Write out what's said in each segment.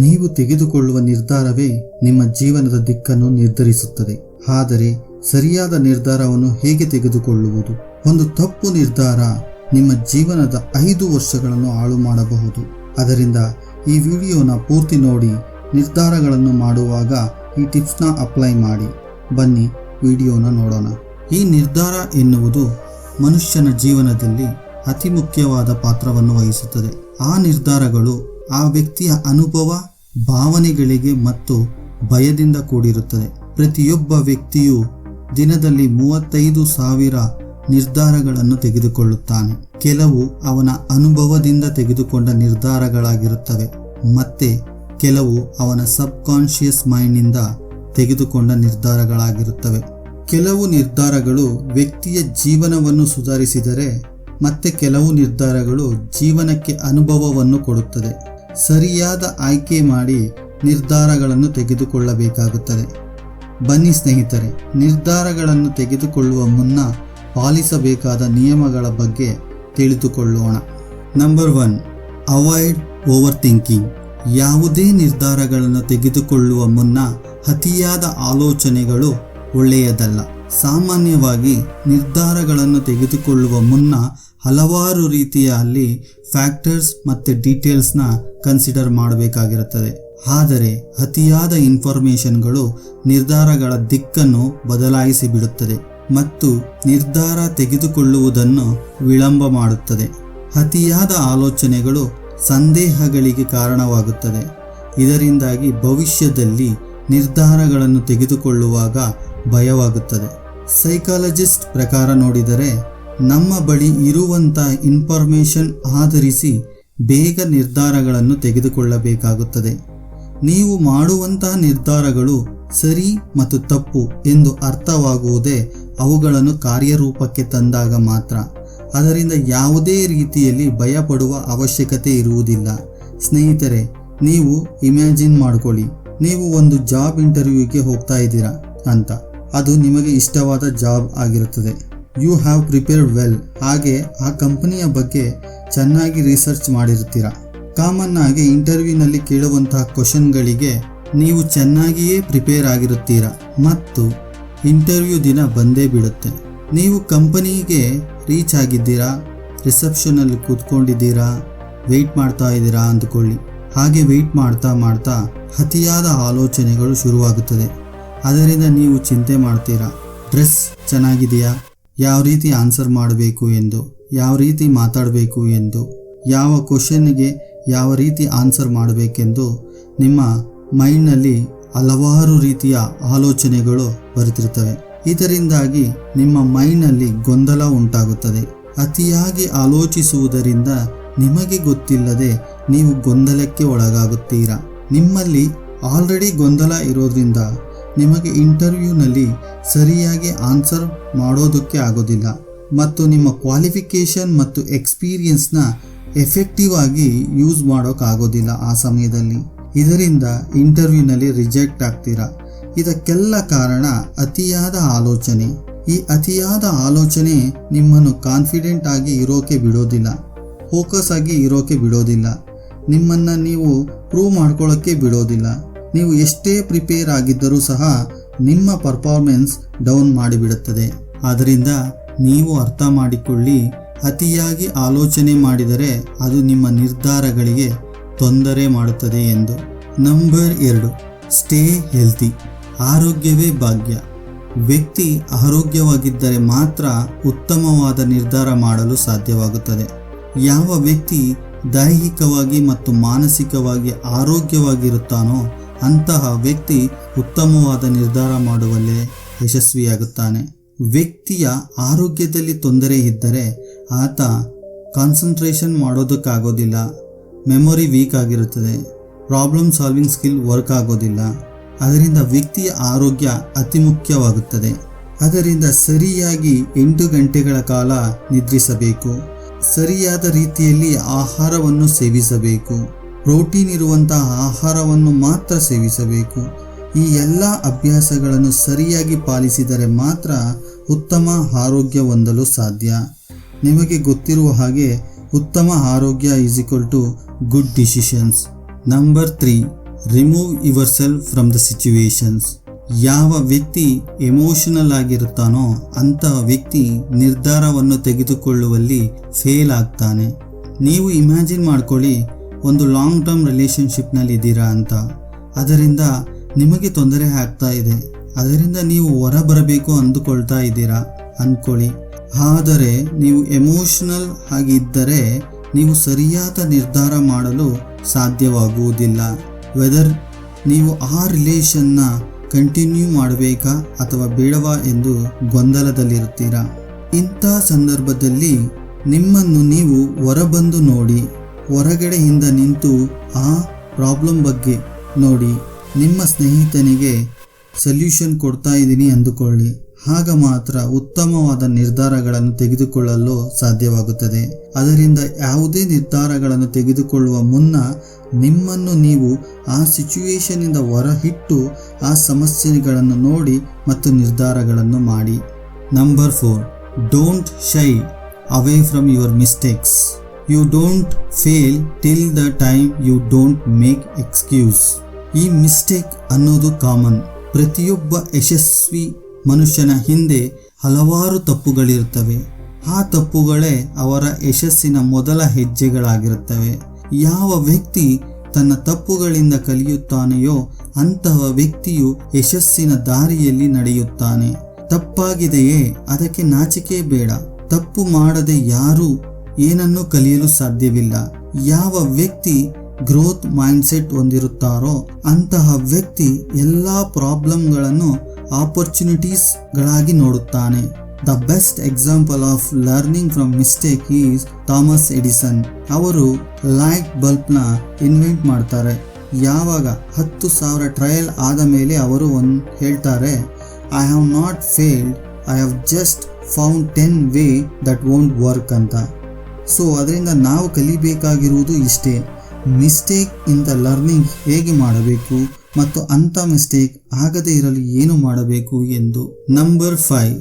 ನೀವು ತೆಗೆದುಕೊಳ್ಳುವ ನಿರ್ಧಾರವೇ ನಿಮ್ಮ ಜೀವನದ ದಿಕ್ಕನ್ನು ನಿರ್ಧರಿಸುತ್ತದೆ. ಆದರೆ ಸರಿಯಾದ ನಿರ್ಧಾರವನ್ನು ಹೇಗೆ ತೆಗೆದುಕೊಳ್ಳುವುದು? ಒಂದು ತಪ್ಪು ನಿರ್ಧಾರ ನಿಮ್ಮ ಜೀವನದ 5 ವರ್ಷಗಳನ್ನು ಹಾಳು ಮಾಡಬಹುದು. ಅದರಿಂದ ಈ ವಿಡಿಯೋನ ಪೂರ್ತಿ ನೋಡಿ ನಿರ್ಧಾರಗಳನ್ನು ಮಾಡುವಾಗ ಈ ಟಿಪ್ಸ್ನ ಅಪ್ಲೈ ಮಾಡಿ. ಬನ್ನಿ ವಿಡಿಯೋನ ನೋಡೋಣ. ಈ ನಿರ್ಧಾರ ಎನ್ನುವುದು ಮನುಷ್ಯನ ಜೀವನದಲ್ಲಿ ಅತಿ ಮುಖ್ಯವಾದ ಪಾತ್ರವನ್ನು ವಹಿಸುತ್ತದೆ. ಆ ನಿರ್ಧಾರಗಳು ಆ ವ್ಯಕ್ತಿಯ ಅನುಭವ, ಭಾವನೆಗಳಿಗೆ ಮತ್ತು ಭಯದಿಂದ ಕೂಡಿರುತ್ತದೆ. ಪ್ರತಿಯೊಬ್ಬ ವ್ಯಕ್ತಿಯು ದಿನದಲ್ಲಿ 35,000 ನಿರ್ಧಾರಗಳನ್ನು ತೆಗೆದುಕೊಳ್ಳುತ್ತಾನೆ. ಕೆಲವು ಅವನ ಅನುಭವದಿಂದ ತೆಗೆದುಕೊಂಡ ನಿರ್ಧಾರಗಳಾಗಿರುತ್ತವೆ, ಮತ್ತೆ ಕೆಲವು ಅವನ ಸಬ್ಕಾನ್ಷಿಯಸ್ ಮೈಂಡ್ನಿಂದ ತೆಗೆದುಕೊಂಡ ನಿರ್ಧಾರಗಳಾಗಿರುತ್ತವೆ. ಕೆಲವು ನಿರ್ಧಾರಗಳು ವ್ಯಕ್ತಿಯ ಜೀವನವನ್ನು ಸುಧಾರಿಸಿದರೆ ಮತ್ತೆ ಕೆಲವು ನಿರ್ಧಾರಗಳು ಜೀವನಕ್ಕೆ ಅನುಭವವನ್ನು ಕೊಡುತ್ತದೆ. ಸರಿಯಾದ ಆಯ್ಕೆ ಮಾಡಿ ನಿರ್ಧಾರಗಳನ್ನು ತೆಗೆದುಕೊಳ್ಳಬೇಕಾಗುತ್ತದೆ. ಬನ್ನಿ ಸ್ನೇಹಿತರೆ, ನಿರ್ಧಾರಗಳನ್ನು ತೆಗೆದುಕೊಳ್ಳುವ ಮುನ್ನ ಪಾಲಿಸಬೇಕಾದ ನಿಯಮಗಳ ಬಗ್ಗೆ ತಿಳಿದುಕೊಳ್ಳೋಣ. Number 1, avoid over thinking. ಯಾವುದೇ ನಿರ್ಧಾರಗಳನ್ನು ತೆಗೆದುಕೊಳ್ಳುವ ಮುನ್ನ ಅತಿಯಾದ ಆಲೋಚನೆಗಳು ಒಳ್ಳೆಯದಲ್ಲ. ಸಾಮಾನ್ಯವಾಗಿ ನಿರ್ಧಾರಗಳನ್ನು ತೆಗೆದುಕೊಳ್ಳುವ ಮುನ್ನ ಹಲವಾರು ರೀತಿಯಲ್ಲಿ ಫ್ಯಾಕ್ಟರ್ಸ್ ಮತ್ತು ಡೀಟೇಲ್ಸ್ನ ಕನ್ಸಿಡರ್ ಮಾಡಬೇಕಾಗಿರುತ್ತದೆ. ಆದರೆ ಅತಿಯಾದ ಇನ್ಫಾರ್ಮೇಷನ್ಗಳು ನಿರ್ಧಾರಗಳ ದಿಕ್ಕನ್ನು ಬದಲಾಯಿಸಿ ಬಿಡುತ್ತದೆ ಮತ್ತು ನಿರ್ಧಾರ ತೆಗೆದುಕೊಳ್ಳುವುದನ್ನು ವಿಳಂಬ ಮಾಡುತ್ತದೆ. ಅತಿಯಾದ ಆಲೋಚನೆಗಳು ಸಂದೇಹಗಳಿಗೆ ಕಾರಣವಾಗುತ್ತದೆ. ಇದರಿಂದಾಗಿ ಭವಿಷ್ಯದಲ್ಲಿ ನಿರ್ಧಾರಗಳನ್ನು ತೆಗೆದುಕೊಳ್ಳುವಾಗ ಭಯವಾಗುತ್ತದೆ. ಸೈಕಾಲಜಿಸ್ಟ್ ಪ್ರಕಾರ ನೋಡಿದರೆ ನಮ್ಮ ಬಳಿ ಇರುವಂಥ ಇನ್ಫಾರ್ಮೇಷನ್ ಆಧರಿಸಿ ಬೇಗ ನಿರ್ಧಾರಗಳನ್ನು ತೆಗೆದುಕೊಳ್ಳಬೇಕಾಗುತ್ತದೆ. ನೀವು ಮಾಡುವಂತಹ ನಿರ್ಧಾರಗಳು ಸರಿ ಮತ್ತು ತಪ್ಪು ಎಂದು ಅರ್ಥವಾಗುವುದೇ ಅವುಗಳನ್ನು ಕಾರ್ಯರೂಪಕ್ಕೆ ತಂದಾಗ ಮಾತ್ರ. ಅದರಿಂದ ಯಾವುದೇ ರೀತಿಯಲ್ಲಿ ಭಯಪಡುವ ಅವಶ್ಯಕತೆ ಇರುವುದಿಲ್ಲ. ಸ್ನೇಹಿತರೆ, ನೀವು ಇಮ್ಯಾಜಿನ್ ಮಾಡ್ಕೊಳ್ಳಿ, ನೀವು ಒಂದು ಜಾಬ್ ಇಂಟರ್ವ್ಯೂಗೆ ಹೋಗ್ತಾ ಇದ್ದೀರಾ ಅಂತ. ಅದು ನಿಮಗೆ ಇಷ್ಟವಾದ ಜಾಬ್ ಆಗಿರುತ್ತದೆ. You have prepared well. ಹಾಗೆ ಆ ಕಂಪನಿಯ ಬಗ್ಗೆ ಚೆನ್ನಾಗಿ ರಿಸರ್ಚ್ ಮಾಡಿರ್ತೀರ. ಕಾಮನ್ ಆಗಿ ಇಂಟರ್ವ್ಯೂನಲ್ಲಿ ಕೇಳುವಂತಹ ಕ್ವಶನ್ಗಳಿಗೆ ನೀವು ಚೆನ್ನಾಗಿಯೇ ಪ್ರಿಪೇರ್ ಆಗಿರುತ್ತೀರ ಮತ್ತು ಇಂಟರ್ವ್ಯೂ ದಿನ ಬಂದೇ ಬಿಡುತ್ತೆ. ನೀವು ಕಂಪನಿಗೆ ರೀಚ್ ಆಗಿದ್ದೀರಾ, ರಿಸೆಪ್ಷನಲ್ಲಿ ಕೂತ್ಕೊಂಡಿದ್ದೀರಾ, ವೆಯ್ಟ್ ಮಾಡ್ತಾ ಇದ್ದೀರಾ ಅಂದ್ಕೊಳ್ಳಿ. ಹಾಗೆ ವೆಯ್ಟ್ ಮಾಡ್ತಾ ಮಾಡ್ತಾ ಅತಿಯಾದ ಆಲೋಚನೆಗಳು ಶುರುವಾಗುತ್ತದೆ. ಅದರಿಂದ ನೀವು ಚಿಂತೆ ಮಾಡ್ತೀರಾ. ಡ್ರೆಸ್ ಚೆನ್ನಾಗಿದೆಯಾ, ಯಾವ ರೀತಿ ಆನ್ಸರ್ ಮಾಡಬೇಕು ಎಂದು, ಯಾವ ರೀತಿ ಮಾತಾಡಬೇಕು ಎಂದು, ಯಾವ ಕ್ವಶನ್ಗೆ ಯಾವ ರೀತಿ ಆನ್ಸರ್ ಮಾಡಬೇಕೆಂದು ನಿಮ್ಮ ಮೈಂಡ್ನಲ್ಲಿ ಹಲವಾರು ರೀತಿಯ ಆಲೋಚನೆಗಳು ಬರುತ್ತಿರುತ್ತವೆ. ಇದರಿಂದಾಗಿ ನಿಮ್ಮ ಮೈಂಡ್ನಲ್ಲಿ ಗೊಂದಲ ಉಂಟಾಗುತ್ತದೆ. ಅತಿಯಾಗಿ ಆಲೋಚಿಸುವುದರಿಂದ ನಿಮಗೆ ಗೊತ್ತಿಲ್ಲದೆ ನೀವು ಗೊಂದಲಕ್ಕೆ ಒಳಗಾಗುತ್ತೀರಾ. ನಿಮ್ಮಲ್ಲಿ ಆಲ್ರೆಡಿ ಗೊಂದಲ ಇರೋದ್ರಿಂದ ನಿಮಗೆ ಇಂಟರ್ವ್ಯೂನಲ್ಲಿ ಸರಿಯಾಗಿ ಆನ್ಸರ್ ಮಾಡೋದಕ್ಕೆ ಆಗೋದಿಲ್ಲ ಮತ್ತು ನಿಮ್ಮ ಕ್ವಾಲಿಫಿಕೇಷನ್ ಮತ್ತು ಎಕ್ಸ್ಪೀರಿಯನ್ಸ್ನ ಎಫೆಕ್ಟಿವ್ ಆಗಿ ಯೂಸ್ ಮಾಡೋಕ್ಕಾಗೋದಿಲ್ಲ ಆ ಸಮಯದಲ್ಲಿ. ಇದರಿಂದ ಇಂಟರ್ವ್ಯೂನಲ್ಲಿ ರಿಜೆಕ್ಟ್ ಆಗ್ತೀರಾ. ಇದಕ್ಕೆಲ್ಲ ಕಾರಣ ಅತಿಯಾದ ಆಲೋಚನೆ. ಈ ಅತಿಯಾದ ಆಲೋಚನೆ ನಿಮ್ಮನ್ನು ಕಾನ್ಫಿಡೆಂಟ್ ಆಗಿ ಇರೋಕೆ ಬಿಡೋದಿಲ್ಲ, ಫೋಕಸ್ ಆಗಿ ಇರೋಕೆ ಬಿಡೋದಿಲ್ಲ, ನಿಮ್ಮನ್ನು ನೀವು ಪ್ರೂವ್ ಮಾಡ್ಕೊಳ್ಳೋಕ್ಕೆ ಬಿಡೋದಿಲ್ಲ. ನೀವು ಎಷ್ಟೇ ಪ್ರಿಪೇರ್ ಆಗಿದ್ದರೂ ಸಹ ನಿಮ್ಮ ಪರ್ಫಾರ್ಮೆನ್ಸ್ ಡೌನ್ ಮಾಡಿಬಿಡುತ್ತದೆ. ಆದ್ದರಿಂದ ನೀವು ಅರ್ಥ ಮಾಡಿಕೊಳ್ಳಿ, ಅತಿಯಾಗಿ ಆಲೋಚನೆ ಮಾಡಿದರೆ ಅದು ನಿಮ್ಮ ನಿರ್ಧಾರಗಳಿಗೆ ತೊಂದರೆ ಮಾಡುತ್ತದೆ ಎಂದು. Number 2, stay healthy. ಆರೋಗ್ಯವೇ ಭಾಗ್ಯ. ವ್ಯಕ್ತಿ ಆರೋಗ್ಯವಾಗಿದ್ದರೆ ಮಾತ್ರ ಉತ್ತಮವಾದ ನಿರ್ಧಾರ ಮಾಡಲು ಸಾಧ್ಯವಾಗುತ್ತದೆ. ಯಾವ ವ್ಯಕ್ತಿ ದೈಹಿಕವಾಗಿ ಮತ್ತು ಮಾನಸಿಕವಾಗಿ ಆರೋಗ್ಯವಾಗಿರುತ್ತಾನೋ ಅಂತಹ ವ್ಯಕ್ತಿ ಉತ್ತಮವಾದ ನಿರ್ಧಾರ ಮಾಡುವಲ್ಲಿ ಯಶಸ್ವಿಯಾಗುತ್ತಾನೆ. ವ್ಯಕ್ತಿಯ ಆರೋಗ್ಯದಲ್ಲಿ ತೊಂದರೆ ಇದ್ದರೆ ಆತ ಕಾನ್ಸಂಟ್ರೇಷನ್ ಮಾಡೋದಕ್ಕಾಗೋದಿಲ್ಲ, ಮೆಮೊರಿ ವೀಕ್ ಆಗಿರುತ್ತದೆ, ಪ್ರಾಬ್ಲಮ್ ಸಾಲ್ವಿಂಗ್ ಸ್ಕಿಲ್ ವರ್ಕ್ ಆಗೋದಿಲ್ಲ. ಅದರಿಂದ ವ್ಯಕ್ತಿಯ ಆರೋಗ್ಯ ಅತಿ ಮುಖ್ಯವಾಗುತ್ತದೆ. ಅದರಿಂದ ಸರಿಯಾಗಿ 8 ಗಂಟೆಗಳ ಕಾಲ ನಿದ್ರಿಸಬೇಕು. ಸರಿಯಾದ ರೀತಿಯಲ್ಲಿ ಆಹಾರವನ್ನು ಸೇವಿಸಬೇಕು. ಪ್ರೋಟೀನ್ ಇರುವಂತಹ ಆಹಾರವನ್ನು ಮಾತ್ರ ಸೇವಿಸಬೇಕು. ಈ ಎಲ್ಲ ಅಭ್ಯಾಸಗಳನ್ನು ಸರಿಯಾಗಿ ಪಾಲಿಸಿದರೆ ಮಾತ್ರ ಉತ್ತಮ ಆರೋಗ್ಯ ಹೊಂದಲು ಸಾಧ್ಯ. ನಿಮಗೆ ಗೊತ್ತಿರುವ ಹಾಗೆ ಉತ್ತಮ ಆರೋಗ್ಯ is equal to good decisions. Number 3, remove yourself from the situations. ಯಾವ ವ್ಯಕ್ತಿ ಎಮೋಷನಲ್ ಆಗಿರುತ್ತಾನೋ ಅಂತಹ ವ್ಯಕ್ತಿ ನಿರ್ಧಾರವನ್ನು ತೆಗೆದುಕೊಳ್ಳುವಲ್ಲಿ ಫೇಲ್ ಆಗ್ತಾನೆ. ನೀವು ಇಮ್ಯಾಜಿನ್ ಮಾಡ್ಕೊಳ್ಳಿ, ಒಂದು ಲಾಂಗ್ ಟರ್ಮ್ ರಿಲೇಶನ್ಶಿಪ್ನಲ್ಲಿ ಇದ್ದೀರಾ ಅಂತ. ಅದರಿಂದ ನಿಮಗೆ ತೊಂದರೆ ಆಗ್ತಾ ಇದೆ, ಅದರಿಂದ ನೀವು ಹೊರ ಬರಬೇಕು ಅಂದುಕೊಳ್ತಾ ಇದ್ದೀರಾ ಅಂದ್ಕೊಳ್ಳಿ. ಆದರೆ ನೀವು ಎಮೋಷನಲ್ ಆಗಿದ್ದರೆ ನೀವು ಸರಿಯಾದ ನಿರ್ಧಾರ ಮಾಡಲು ಸಾಧ್ಯವಾಗುವುದಿಲ್ಲ. ವೆದರ್ ನೀವು ಆ ರಿಲೇಷನ್ನ ಕಂಟಿನ್ಯೂ ಮಾಡಬೇಕಾ ಅಥವಾ ಬೇಡವಾ ಎಂದು ಗೊಂದಲದಲ್ಲಿರುತ್ತೀರಾ. ಇಂಥ ಸಂದರ್ಭದಲ್ಲಿ ನಿಮ್ಮನ್ನು ನೀವು ಹೊರಬಂದು ನೋಡಿ, ಹೊರಗಡೆಯಿಂದ ನಿಂತು ಆ ಪ್ರಾಬ್ಲಮ್ ಬಗ್ಗೆ ನೋಡಿ, ನಿಮ್ಮ ಸ್ನೇಹಿತನಿಗೆ ಸೊಲ್ಯೂಷನ್ ಕೊಡ್ತಾ ಇದ್ದೀನಿ ಅಂದುಕೊಳ್ಳಿ. ಆಗ ಮಾತ್ರ ಉತ್ತಮವಾದ ನಿರ್ಧಾರಗಳನ್ನು ತೆಗೆದುಕೊಳ್ಳಲು ಸಾಧ್ಯವಾಗುತ್ತದೆ. ಅದರಿಂದ ಯಾವುದೇ ನಿರ್ಧಾರಗಳನ್ನು ತೆಗೆದುಕೊಳ್ಳುವ ಮುನ್ನ ನಿಮ್ಮನ್ನು ನೀವು ಆ ಸಿಚುವೇಶನ್ನಿಂದ ಹೊರಹಿಟ್ಟು ಆ ಸಮಸ್ಯೆಗಳನ್ನು ನೋಡಿ ಮತ್ತು ನಿರ್ಧಾರಗಳನ್ನು ಮಾಡಿ. Number 4, don't shy away from your mistakes. You don't fail till the time you don't make excuse. ಈ ಮಿಸ್ಟೇಕ್ ಅನ್ನೋದು ಕಾಮನ್. ಪ್ರತಿಯೊಬ್ಬ ಯಶಸ್ವಿ ಮನುಷ್ಯನ ಹಿಂದೆ ಹಲವಾರು ತಪ್ಪುಗಳಿರುತ್ತವೆ. ಆ ತಪ್ಪುಗಳೇ ಅವರ ಯಶಸ್ಸಿನ ಮೊದಲ ಹೆಜ್ಜೆಗಳಾಗಿರುತ್ತವೆ. ಯಾವ ವ್ಯಕ್ತಿ ತನ್ನ ತಪ್ಪುಗಳಿಂದ ಕಲಿಯುತ್ತಾನೆಯೋ ಅಂತಹ ವ್ಯಕ್ತಿಯು ಯಶಸ್ಸಿನ ದಾರಿಯಲ್ಲಿ ನಡೆಯುತ್ತಾನೆ. ತಪ್ಪಾಗಿದೆಯೇ, ಅದಕ್ಕೆ ನಾಚಿಕೆ ಬೇಡ. ತಪ್ಪು ಮಾಡದೆ ಯಾರೂ ಏನನ್ನೂ ಕಲಿಯಲು ಸಾಧ್ಯವಿಲ್ಲ. ಯಾವ ವ್ಯಕ್ತಿ ಗ್ರೋತ್ ಮೈಂಡ್ಸೆಟ್ ಹೊಂದಿರುತ್ತಾರೋ ಅಂತಹ ವ್ಯಕ್ತಿ ಎಲ್ಲ ಪ್ರಾಬ್ಲಮ್ಗಳನ್ನು ಆಪರ್ಚುನಿಟೀಸ್ ಗಳಾಗಿ ನೋಡುತ್ತಾನೆ. The best example of learning from mistake is Thomas Edison. ಅವರು ಲೈಟ್ ಬಲ್ಬ್ನ ಇನ್ವೆಂಟ್ ಮಾಡ್ತಾರೆ. ಯಾವಾಗ 10,000 ಟ್ರಯಲ್ ಆದ ಮೇಲೆ ಅವರು ಹೇಳ್ತಾರೆ, I have not failed, I have just found 10 way that won't work ಅಂತ. ಸೊ ಅದರಿಂದ ನಾವು ಕಲಿಬೇಕಾಗಿರುವುದು ಇಷ್ಟೇ, ಮಿಸ್ಟೇಕ್ ಇಂದ ಲರ್ನಿಂಗ್ ಹೇಗೆ ಮಾಡಬೇಕು ಮತ್ತು ಅಂಥ ಮಿಸ್ಟೇಕ್ ಆಗದೇ ಇರಲು ಏನು ಮಾಡಬೇಕು ಎಂದು. Number 5,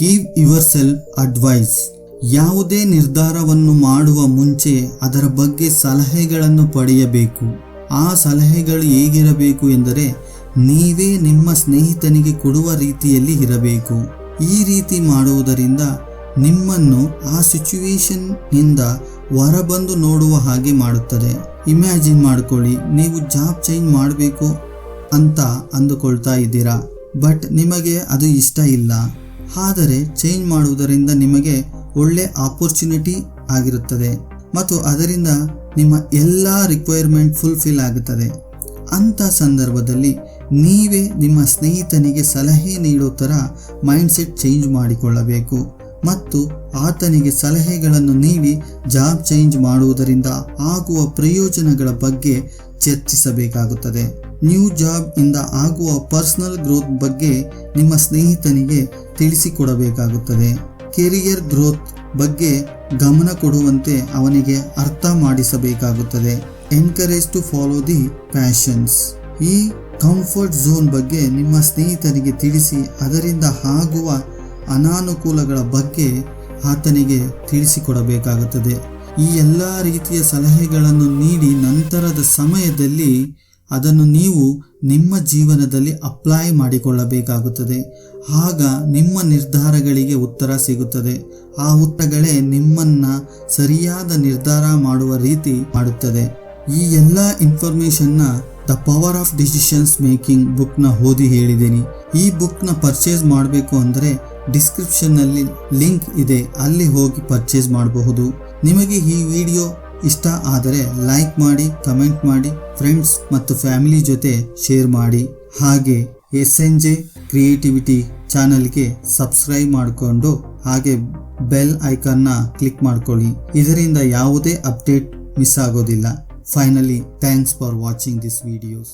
give yourself advice. ಯಾವುದೇ ನಿರ್ಧಾರವನ್ನು ಮಾಡುವ ಮುಂಚೆ ಅದರ ಬಗ್ಗೆ ಸಲಹೆಗಳನ್ನು ಪಡೆಯಬೇಕು. ಆ ಸಲಹೆಗಳು ಹೇಗಿರಬೇಕು ಎಂದರೆ ನೀವೇ ನಿಮ್ಮ ಸ್ನೇಹಿತನಿಗೆ ಕೊಡುವ ರೀತಿಯಲ್ಲಿ ಇರಬೇಕು. ಈ ರೀತಿ ಮಾಡುವುದರಿಂದ ನಿಮ್ಮನ್ನು ಆ ಸಿಚುವೇಶನ್ ನಿಂದ ಹೊರಬಂದು ನೋಡುವ ಹಾಗೆ ಮಾಡುತ್ತದೆ. ಇಮ್ಯಾಜಿನ್ ಮಾಡ್ಕೊಳ್ಳಿ, ನೀವು ಜಾಬ್ ಚೇಂಜ್ ಮಾಡಬೇಕು ಅಂತ ಅಂದುಕೊಳ್ತಾ ಇದ್ದೀರಾ, ಬಟ್ ನಿಮಗೆ ಅದು ಇಷ್ಟ ಇಲ್ಲ. ಆದರೆ ಚೇಂಜ್ ಮಾಡುವುದರಿಂದ ನಿಮಗೆ ಒಳ್ಳೆ ಆಪರ್ಚುನಿಟಿ ಆಗಿರುತ್ತದೆ ಮತ್ತು ಅದರಿಂದ ನಿಮ್ಮ ಎಲ್ಲ ರಿಕ್ವೈರ್ಮೆಂಟ್ ಫುಲ್ಫಿಲ್ ಆಗುತ್ತದೆ. ಅಂಥ ಸಂದರ್ಭದಲ್ಲಿ ನೀವೇ ನಿಮ್ಮ ಸ್ನೇಹಿತನಿಗೆ ಸಲಹೆ ನೀಡೋ ಥರ ಮೈಂಡ್ಸೆಟ್ ಚೇಂಜ್ ಮಾಡಿಕೊಳ್ಳಬೇಕು ಮತ್ತು ಆತನಿಗೆ ಸಲಹೆಗಳನ್ನು ನೀಡಿ ಜಾಬ್ ಚೇಂಜ್ ಮಾಡುವುದರಿಂದ ಆಗುವ ಪ್ರಯೋಜನಗಳ ಬಗ್ಗೆ ಚರ್ಚಿಸಬೇಕಾಗುತ್ತದೆ. ನ್ಯೂ ಜಾಬ್ ಇಂದ ಆಗುವ ಪರ್ಸನಲ್ ಗ್ರೋತ್ ಬಗ್ಗೆ ನಿಮ್ಮ ಸ್ನೇಹಿತನಿಗೆ ತಿಳಿಸಿಕೊಡಬೇಕಾಗುತ್ತದೆ. ಕೆರಿಯರ್ ಗ್ರೋತ್ ಬಗ್ಗೆ ಗಮನ ಕೊಡುವಂತೆ ಅವನಿಗೆ ಅರ್ಥ ಮಾಡಿಸಬೇಕಾಗುತ್ತದೆ. Encourage to follow the passions. ಈ ಕಂಫರ್ಟ್ ಝೋನ್ ಬಗ್ಗೆ ನಿಮ್ಮ ಸ್ನೇಹಿತನಿಗೆ ತಿಳಿಸಿ ಅದರಿಂದ ಆಗುವ ಅನಾನುಕೂಲಗಳ ಬಗ್ಗೆ ಆತನಿಗೆ ತಿಳಿಸಿಕೊಡಬೇಕಾಗುತ್ತದೆ. ಈ ಎಲ್ಲ ರೀತಿಯ ಸಲಹೆಗಳನ್ನು ನೀಡಿ ನಂತರದ ಸಮಯದಲ್ಲಿ ಅದನ್ನು ನೀವು ನಿಮ್ಮ ಜೀವನದಲ್ಲಿ ಅಪ್ಲೈ ಮಾಡಿಕೊಳ್ಳಬೇಕಾಗುತ್ತದೆ. ಆಗ ನಿಮ್ಮ ನಿರ್ಧಾರಗಳಿಗೆ ಉತ್ತರ ಸಿಗುತ್ತದೆ. ಆ ಉತ್ತರಗಳೇ ನಿಮ್ಮನ್ನು ಸರಿಯಾದ ನಿರ್ಧಾರ ಮಾಡುವ ರೀತಿ ಮಾಡುತ್ತದೆ. ಈ ಎಲ್ಲ ಇನ್ಫಾರ್ಮೇಷನ್ನ the power of decisions making ಬುಕ್ನ ಓದಿ ಹೇಳಿದ್ದೀನಿ. ಈ ಬುಕ್ನ ಪರ್ಚೇಸ್ ಮಾಡಬೇಕು ಅಂದರೆ ಡಿಸ್ಕ್ರಿಪ್ಷನ್ನಲ್ಲಿ ಲಿಂಕ್ ಇದೆ, ಅಲ್ಲಿ ಹೋಗಿ ಪರ್ಚೇಸ್ ಮಾಡಬಹುದು. ನಿಮಗೆ ಈ ವಿಡಿಯೋ ಇಷ್ಟ ಆದರೆ ಲೈಕ್ ಮಾಡಿ, ಕಮೆಂಟ್ ಮಾಡಿ, ಫ್ರೆಂಡ್ಸ್ ಮತ್ತು ಫ್ಯಾಮಿಲಿ ಜೊತೆ ಶೇರ್ ಮಾಡಿ. ಹಾಗೆ SNJ ಕ್ರಿಯೇಟಿವಿಟಿ ಚಾನಲ್ಗೆ ಸಬ್ಸ್ಕ್ರೈಬ್ ಮಾಡಿಕೊಂಡು ಹಾಗೆ ಬೆಲ್ ಐಕಾನ್ನ ಕ್ಲಿಕ್ ಮಾಡ್ಕೊಳ್ಳಿ. ಇದರಿಂದ ಯಾವುದೇ ಅಪ್ಡೇಟ್ ಮಿಸ್ ಆಗೋದಿಲ್ಲ. Finally, thanks for watching these videos.